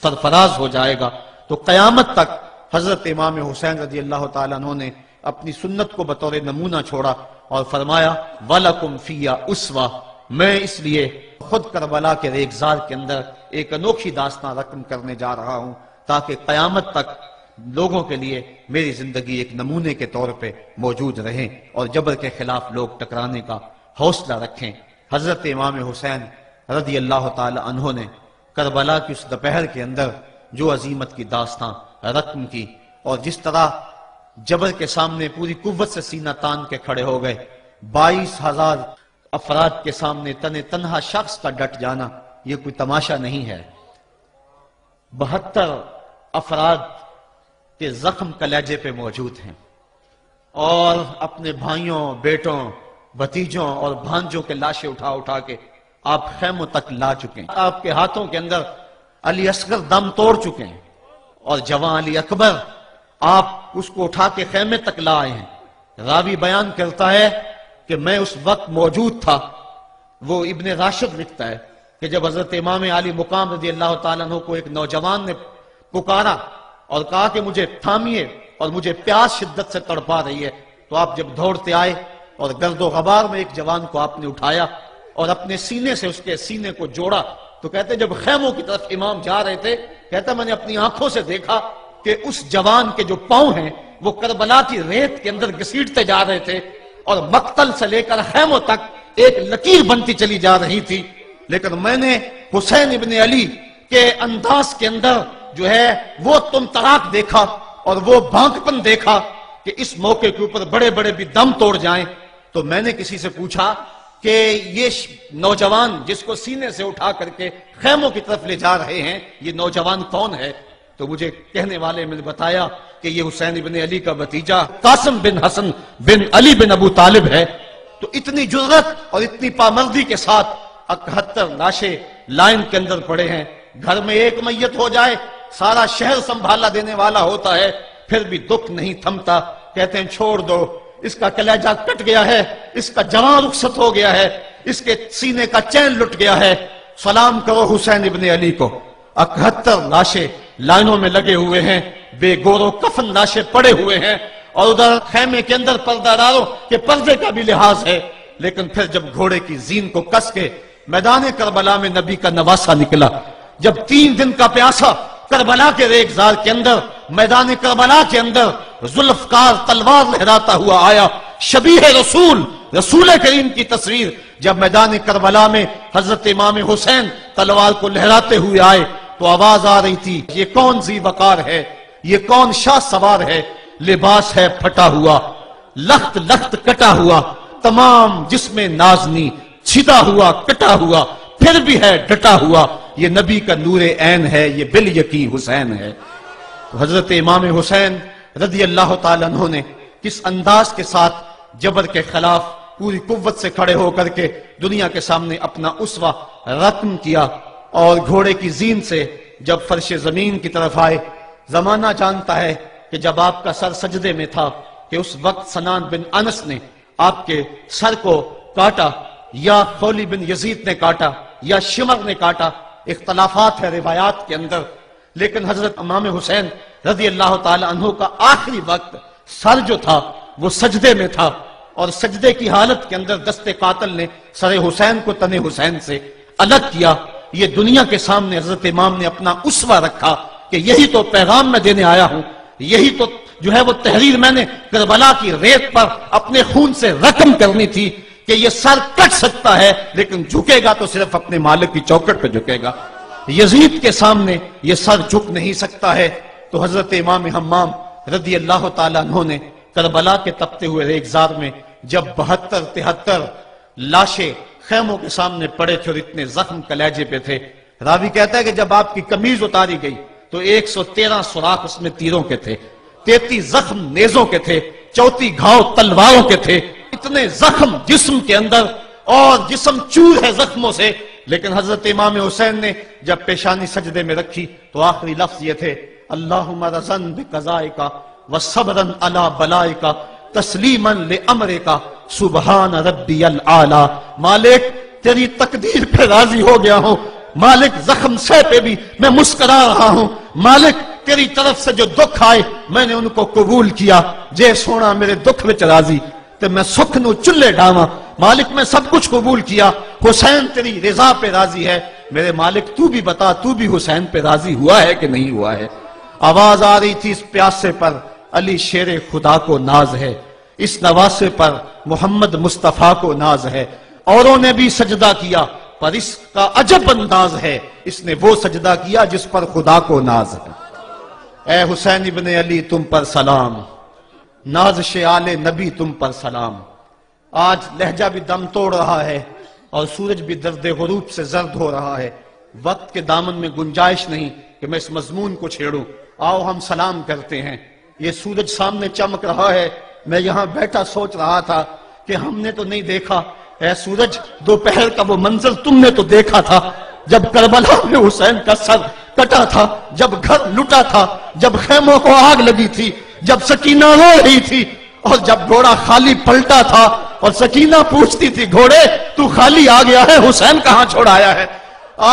سرفراز ہو جائے گا۔ تو قیامت تک حضرت امام حسین رضی اللہ تعالیٰ عنہ نے اپنی سنت کو بطور نمونہ چھوڑا اور فرمایا وَلَكُمْ فِيَّا أُسْوَةٌ، میں اس لیے خود کربلا کے ریگزار کے اندر ایک انوکھی داستان رقم کرنے جا رہا ہوں تاکہ قیامت تک لوگوں کے لیے میری زندگی ایک نمونے کے طور پہ موجود رہیں اور جبر کے خلاف لوگ ٹکرانے کا حوصلہ رکھیں۔ حضرت امام حسین رضی اللہ تعالی عنہ نے کربلا کی اس دوپہر کے اندر جو عظیمت کی داستان رقم کی اور جس طرح جبر کے سامنے پوری قوت سے سینہ تان کے کھڑے ہو گئے، 22,000 افراد کے سامنے تنہا شخص کا ڈٹ جانا یہ کوئی تماشا نہیں ہے۔ 72 افراد کے زخم کلیجے پہ موجود ہیں اور اپنے بھائیوں، بیٹوں، بھتیجوں اور بھانجوں کے لاشیں اٹھا کے آپ خیموں تک لا چکے ہیں۔ آپ کے ہاتھوں کے اندر علی اصغر دم توڑ چکے ہیں اور جوان علی اکبر آپ اس کو اٹھا کے خیمے تک لا آئے ہیں۔ راوی بیان کرتا ہے کہ میں اس وقت موجود تھا۔ وہ ابن راشد لکھتا ہے کہ جب حضرت امام علی مقام رضی اللہ تعالیٰ عنہ کو ایک نوجوان نے پکارا اور کہا کہ مجھے تھامیے اور مجھے پیاس شدت سے تڑپا رہی ہے، تو آپ جب دوڑتے آئے اور گرد و غبار میں ایک جوان کو آپ نے اٹھایا اور اپنے سینے سے اس کے سینے کو جوڑا، تو کہتے جب خیموں کی طرف امام جا رہے تھے، کہتا میں نے اپنی آنکھوں سے دیکھا کہ اس جوان کے جو پاؤں ہیں وہ کربلا کی ریت کے اندر گھسیٹتے جا رہے تھے اور مقتل سے لے کر خیموں تک ایک لکیر بنتی چلی جا رہی تھی، لیکن میں نے حسین ابن علی کے انداز کے اندر جو ہے وہ تم تراک دیکھا اور وہ بھانکپن دیکھا کہ اس موقع کے اوپر بڑے بڑے بھی دم توڑ جائیں۔ تو میں نے کسی سے پوچھا کہ یہ نوجوان جس کو سینے سے اٹھا کر کے خیموں کی طرف لے جا رہے ہیں یہ نوجوان کون ہے؟ تو مجھے کہنے والے میں نے بتایا کہ یہ حسین ابن علی کا بھتیجا قاسم بن حسن بن علی بن ابو طالب ہے۔ تو اتنی جرأت اور اتنی پامردی کے ساتھ 71 لاشیں لائن کے اندر پڑے ہیں۔ گھر میں ایک میت ہو جائے سارا شہر سنبھالا دینے والا ہوتا ہے، پھر بھی دکھ نہیں تھمتا۔ کہتے ہیں چھوڑ دو، اس کا کلیجہ کٹ گیا ہے، اس کا جوان رخصت ہو گیا ہے، اس کے سینے کا چین لٹ گیا ہے، سلام کرو حسین ابن علی کو۔ 71 لاشیں لائنوں میں لگے ہوئے ہیں، بے گور و کفن لاشیں پڑے ہوئے ہیں اور ادھر خیمے کے اندر پردہ داروں کے پردے کا بھی لحاظ ہے۔ لیکن پھر جب گھوڑے کی زین کو کس کے میدان کربلا میں نبی کا نواسہ نکلا، جب 3 دن کا پیاسا کربلا کے ریگزار کے اندر میدان کربلا کے اندر ذوالفقار تلوار لہراتا ہوا آیا، شبیہ رسول کریم کی تصویر جب میدان کربلا میں حضرت امام حسین تلوار کو لہراتے ہوئے آئے تو آواز آ رہی تھی یہ کون ذی وقار ہے، یہ کون شاہ سوار ہے، لباس ہے پھٹا ہوا، لخت لخت کٹا ہوا، تمام جسم نازنی چھدا ہوا کٹا ہوا، پھر بھی ہے ڈٹا ہوا، یہ نبی کا نور عین ہے، یہ بالیقین حسین ہے۔ تو حضرت امام حسین رضی اللہ تعالیٰ عنہ نے کس انداز کے ساتھ جبر کے خلاف پوری قوت سے کھڑے ہو کر کے دنیا کے سامنے اپنا اسوہ رقم کیا اور گھوڑے کی زین سے جب فرش زمین کی طرف آئے۔ زمانہ جانتا ہے کہ جب آپ کا سر سجدے میں تھا کہ اس وقت سنان بن انس نے آپ کے سر کو کاٹا یا خولی بن یزید نے کاٹا یا شمر نے کاٹا، اختلافات ہے روایات کے اندر، لیکن حضرت امام حسین رضی اللہ تعالی عنہ کا آخری وقت سر جو تھا وہ سجدے میں تھا اور سجدے کی حالت کے اندر دست قاتل نے سر حسین کو تن حسین سے الگ کیا۔ یہ دنیا کے سامنے حضرت امام نے اپنا اسوہ رکھا کہ یہی تو پیغام میں دینے آیا ہوں، یہی تو جو ہے وہ تحریر میں نے کربلا کی ریت پر اپنے خون سے رقم کرنی تھی کہ یہ سر کٹ سکتا ہے لیکن جھکے گا تو صرف اپنے مالک کی چوکٹ پہ جھکے گا، یزید کے سامنے یہ سر جھک نہیں سکتا ہے۔ تو حضرت امام حمام رضی اللہ تعالیٰ عنہ نے کربلا کے تپتے ہوئے ریگزار میں جب 72-73 لاشیں خیموں کے سامنے پڑے تھے اور اتنے زخم کلیجے پہ تھے، راوی کہتا ہے کہ جب آپ کی قمیض اتاری گئی تو 113 سوراخ اس میں تیروں کے تھے، 33 زخم نیزوں کے تھے، 34 گھاؤ تلواروں کے تھے، اتنے زخم جسم کے اندر اور جسم چور ہے زخموں سے۔ لیکن حضرت امام حسین نے جب پیشانی سجدے میں رکھی تو آخری لفظ یہ تھے اللہم رضن بقضائکا وصبرن علی بلائکا تسلیما لامرکا سبحان ربی العالی، مالک تیری تقدیر پہ راضی ہو گیا ہوں مالک زخم سے پہ بھی میں مسکرا رہا ہوں. مالک تیری طرف سے جو دکھ آئے میں نے ان کو قبول کیا. جے سونا میرے دکھ وچ راضی تے میں سکھ نو چلے ڈاواں. مالک میں سب کچھ قبول کیا. حسین تیری رضا پہ راضی ہے. میرے مالک تو بھی بتا, تو بھی حسین پہ راضی ہوا ہے کہ نہیں ہوا ہے؟ آواز آ رہی تھی اس پیاسے پر علی شیر خدا کو ناز ہے, اس نواسے پر محمد مصطفیٰ کو ناز ہے. اوروں نے بھی سجدہ کیا پر اس کا عجب انداز ہے, اس نے وہ سجدہ کیا جس پر خدا کو ناز ہے. اے حسین ابن علی تم پر سلام, نازش آل نبی تم پر سلام. آج لہجہ بھی دم توڑ رہا ہے اور سورج بھی درد غروب سے زرد ہو رہا ہے. وقت کے دامن میں گنجائش نہیں کہ میں اس مضمون کو چھیڑوں. آؤ ہم سلام کرتے ہیں. یہ سورج سامنے چمک رہا ہے. میں یہاں بیٹھا سوچ رہا تھا کہ ہم نے تو نہیں دیکھا. اے سورج, دوپہر کا وہ منظر تم نے تو دیکھا تھا جب کربلا میں حسین کا سر کٹا تھا, جب گھر لٹا تھا, جب خیموں کو آگ لگی تھی, جب سکینہ رو رہی تھی, اور جب گھوڑا خالی پلٹا تھا اور سکینہ پوچھتی تھی گھوڑے تو خالی آ گیا ہے, حسین کہاں چھوڑایا ہے.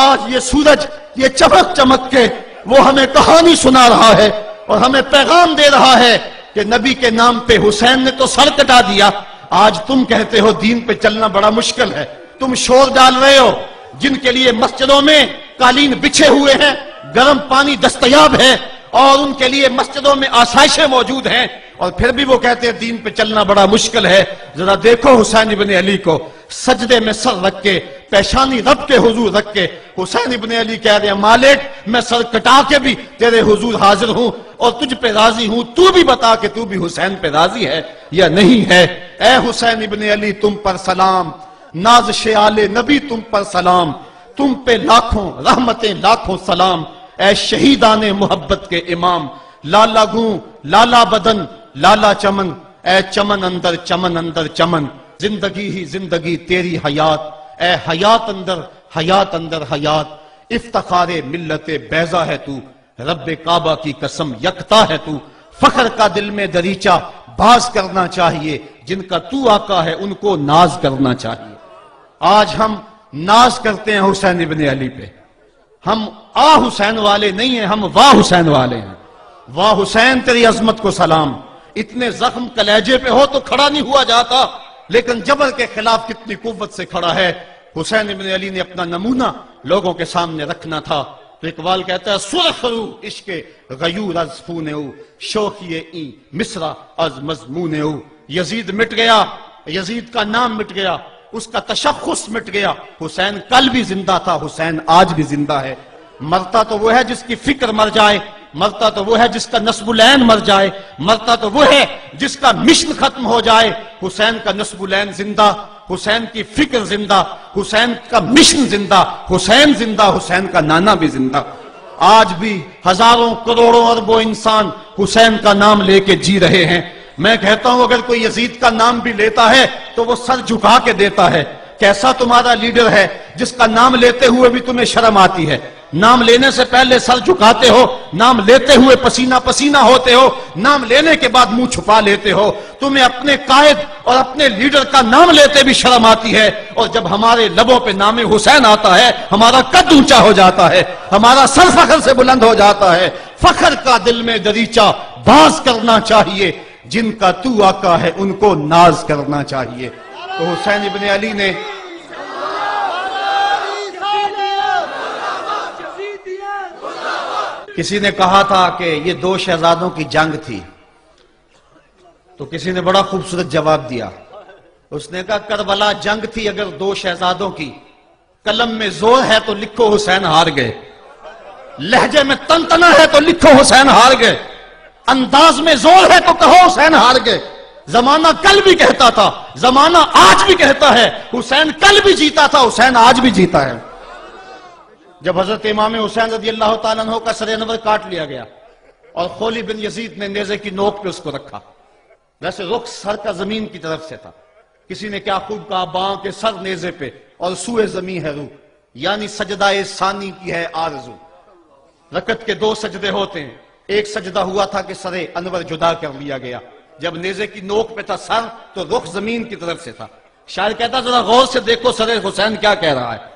آج یہ سورج یہ چمک چمک کے وہ ہمیں کہانی سنا رہا ہے اور ہمیں پیغام دے رہا ہے کہ نبی کے نام پہ حسین نے تو سر کٹا دیا. آج تم کہتے ہو دین پہ چلنا بڑا مشکل ہے. تم شور ڈال رہے ہو. جن کے لیے مسجدوں میں قالین بچھے ہوئے ہیں, گرم پانی دستیاب ہے, اور ان کے لیے مسجدوں میں آسائشیں موجود ہیں, اور پھر بھی وہ کہتے ہیں دین پہ چلنا بڑا مشکل ہے. ذرا دیکھو حسین ابن علی کو, سجدے میں سر رکھ کے, پیشانی رب کے حضور رکھ کے حسین ابن علی کہہ رہے ہیں مالک میں سر کٹا کے بھی تیرے حضور حاضر ہوں اور تجھ پہ راضی ہوں. تو بھی بتا کہ تو بھی حسین پہ راضی ہے یا نہیں ہے. اے حسین ابن علی تم پر سلام, نازش آل نبی تم پر سلام, تم پہ لاکھوں رحمتیں لاکھوں سلام. اے شہیدان محبت کے امام, لالا گوں لالا بدن لالا چمن, اے چمن اندر چمن, زندگی ہی زندگی تیری حیات, اے حیات اندر حیات, افتخار ملت بیضا ہے تو, رب کعبہ کی قسم یکتا ہے تو, فخر کا دل میں دریچہ باز کرنا چاہیے, جن کا تو آقا ہے ان کو ناز کرنا چاہیے. آج ہم ناز کرتے ہیں حسین ابن علی پہ. ہم آ حسین والے نہیں ہیں, ہم واہ حسین والے ہیں. واہ حسین تیری عظمت کو سلام. اتنے زخم کلیجے پہ ہو تو کھڑا نہیں ہوا جاتا, لیکن جبر کے خلاف کتنی قوت سے کھڑا ہے. حسین ابن علی نے اپنا نمونہ لوگوں کے سامنے رکھنا تھا. تو اقبال کہتا ہے سرخ رو عشق غیور از خون او, شوخی این مصرع از مضمون او. یزید مٹ گیا, یزید کا نام مٹ گیا, اس کا تشخص مٹ گیا. حسین کل بھی زندہ تھا, حسین آج بھی زندہ ہے. مرتا تو وہ ہے جس کی فکر مر جائے, مرتا تو وہ ہے جس کا نسب العین مر جائے, مرتا تو وہ ہے جس کا مشن ختم ہو جائے. حسین کا نسب العین زندہ, حسین کی فکر زندہ, حسین کا مشن زندہ, حسین زندہ, حسین کا نانا بھی زندہ. آج بھی ہزاروں کروڑوں اربوں انسان حسین کا نام لے کے جی رہے ہیں. میں کہتا ہوں اگر کوئی یزید کا نام بھی لیتا ہے تو وہ سر جھکا کے دیتا ہے. کیسا تمہارا لیڈر ہے جس کا نام لیتے ہوئے بھی تمہیں شرم آتی ہے؟ نام لینے سے پہلے سر جھکاتے ہو, نام لیتے ہوئے پسینہ پسینہ ہوتے ہو, نام لینے کے بعد منہ چھپا لیتے ہو. تمہیں اپنے قائد اور اپنے لیڈر کا نام لیتے بھی شرم آتی ہے, اور جب ہمارے لبوں پہ نام حسین آتا ہے ہمارا قد اونچا ہو جاتا ہے, ہمارا سر فخر سے بلند ہو جاتا ہے. فخر کا دل میں دریچہ باز کرنا چاہیے, جن کا تو آقا ہے ان کو ناز کرنا چاہیے. تو حسین ابن علی نے کسی نے کہا تھا کہ یہ دو شہزادوں کی جنگ تھی, تو کسی نے بڑا خوبصورت جواب دیا. اس نے کہا کربلا جنگ تھی اگر دو شہزادوں کی, قلم میں زور ہے تو لکھو حسین ہار گئے, لہجے میں تنتنا ہے تو لکھو حسین ہار گئے, انداز میں زور ہے تو کہو حسین ہار گئے. زمانہ کل بھی کہتا تھا, زمانہ آج بھی کہتا ہے, حسین کل بھی جیتا تھا, حسین آج بھی جیتا ہے. جب حضرت امام حسین رضی اللہ تعالیٰ عنہ کا سر انور کاٹ لیا گیا اور خولی بن یزید نے نیزے کی نوک پہ اس کو رکھا, ویسے رخ سر کا زمین کی طرف سے تھا. کسی نے کیا خوب کہا, باں کے سر نیزے پہ اور سوئے زمین ہے روح, یعنی سجدہ ثانی کی ہے آرزو. رکعت کے دو سجدے ہوتے ہیں, ایک سجدہ ہوا تھا کہ سر انور جدا کر لیا گیا, جب نیزے کی نوک پہ تھا سر تو رخ زمین کی طرف سے تھا. شاعر کہتا ذرا غور سے دیکھو سر حسین کیا کہہ رہا ہے.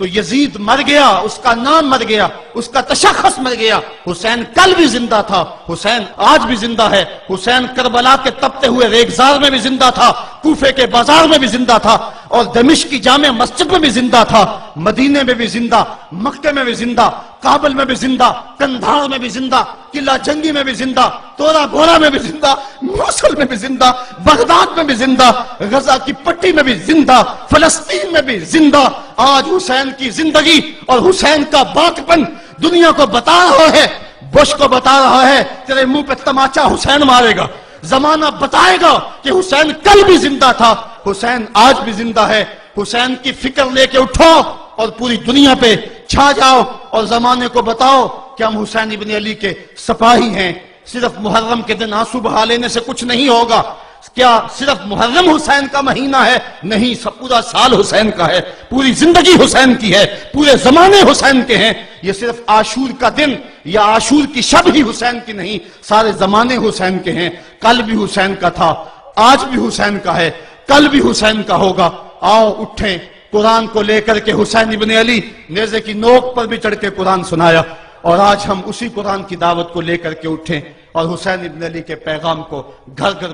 تو یزید مر گیا، اس کا نام مر گیا، اس کا تشخص مر گیا۔ حسین کل بھی زندہ تھا، حسین آج بھی زندہ ہے، حسین کربلا کے تپتے ہوئے ریگزار میں بھی زندہ تھا، کوفے کے بازار میں بھی زندہ تھا، اور دمشق کی جامع مسجد میں بھی زندہ تھا، مدینے میں بھی زندہ، مکے میں بھی زندہ، کابل میں بھی زندہ، کندھار میں بھی زندہ، قلعہ جنگی میں بھی زندہ، تورا بورا میں بھی زندہ، موصل میں بھی زندہ، بغداد میں بھی زندہ، غزہ کی پٹی میں بھی زندہ، فلسطین میں بھی زندہ۔ آج حسین کی زندگی اور حسین کا باقپن دنیا کو بتا رہا ہے، بش کو بتا رہا ہے تیرے منہ پہ تماچا حسین مارے گا۔ زمانہ بتائے گا کہ حسین کل بھی زندہ تھا، حسین آج بھی زندہ ہے۔ حسین کی فکر لے کے اٹھو اور پوری دنیا پہ چھا جاؤ اور زمانے کو بتاؤ کہ ہم حسین ابن علی کے سپاہی ہیں۔ صرف محرم کے دن آنسو بہا لینے سے کچھ نہیں ہوگا۔ کیا صرف محرم حسین کا مہینہ ہے؟ نہیں، سب پورا سال حسین کا ہے، پوری زندگی حسین کی ہے، پورے زمانے حسین کے ہیں۔ یہ صرف عاشور کا دن یا عاشور کی شب ہی حسین کی نہیں، سارے زمانے حسین کے ہیں۔ کل بھی حسین کا تھا، آج بھی حسین کا ہے، کل بھی حسین کا ہوگا۔ آؤ اٹھیں، قرآن کو لے کر کے حسین ابن علی نیزے کی نوک پر بھی چڑھ کے قرآن سنایا، اور آج ہم اسی قرآن کی دعوت کو لے کر کے اٹھیں اور حسین ابن علی کے پیغام کو گھر گھر